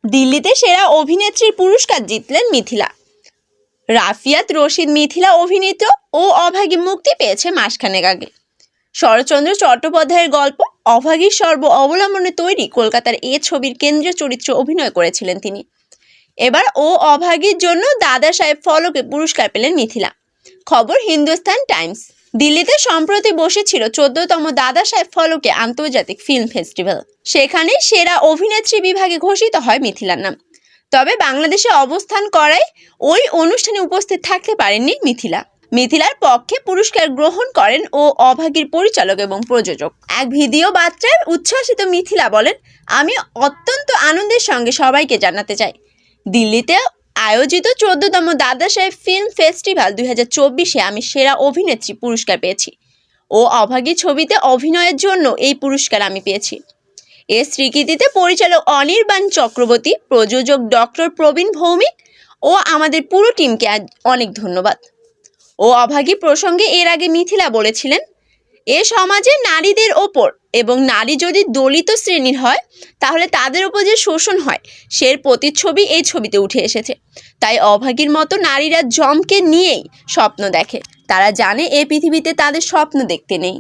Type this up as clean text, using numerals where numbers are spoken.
দিল্লিতে সেরা অভিনেত্রীর পুরস্কার জিতলেন মিথিলা। রাফিয়াত রশিদ মিথিলা অভিনীত ও অভাগী মুক্তি পেয়েছে মাসখানেক আগে। শরৎচন্দ্র চট্টোপাধ্যায়ের গল্প অভাগীর সর্ব অবলম্বনে তৈরি কলকাতার এ ছবির কেন্দ্রীয় চরিত্রে অভিনয় করেছিলেন তিনি। এবার ও অভাগীর জন্য দাদা সাহেব ফলকে পুরস্কার পেলেন মিথিলা। খবর হিন্দুস্তান টাইমস। দিল্লিতে সম্প্রতি বসেছিল 14তম দাদা সাহেব ফলকে আন্তর্জাতিক ফিল্ম ফেস্টিভ্যাল। সেখানে সেরা অভিনেত্রী বিভাগে ঘোষিত হয় মিথিলার নাম। তবে বাংলাদেশে অবস্থান করায় ওই অনুষ্ঠানে উপস্থিত থাকতে পারেননি মিথিলা। মিথিলার পক্ষে পুরস্কার গ্রহণ করেন ও অভাগীর পরিচালক এবং প্রযোজক। এক ভিডিও বার্তায় উচ্ছ্বাসিত মিথিলা বলেন, আমি অত্যন্ত আনন্দের সঙ্গে সবাইকে জানাতে চাই, দিল্লিতে আয়োজিত 14তম দাদা সাহেব ফিল্ম ফেস্টিভ্যাল 2024-এ আমি সেরা অভিনেত্রী পুরস্কার পেয়েছি ও অভাগী ছবিতে অভিনয়ের জন্য এই পুরস্কার আমি পেয়েছি। এর স্বীকৃতিতে পরিচালক অনির্বাণ চক্রবর্তী, প্রযোজক ডক্টর প্রবীণ ভৌমিক ও আমাদের পুরো টিমকে অনেক ধন্যবাদ। ও অভাগী প্রসঙ্গে এর আগে মিথিলা বলেছিলেন, এ সমাজে নারীদের ওপর এবং নারী যদি দলিত শ্রেণীর হয় তাহলে তাদের উপর যে শোষণ হয় সের প্রতিচ্ছবি এই ছবিতে উঠে এসেছে। তাই অভাগীর মতো নারীরা জমকে নিয়েই স্বপ্ন দেখে। তারা জানে এই পৃথিবীতে তাদের স্বপ্ন দেখতে নেই।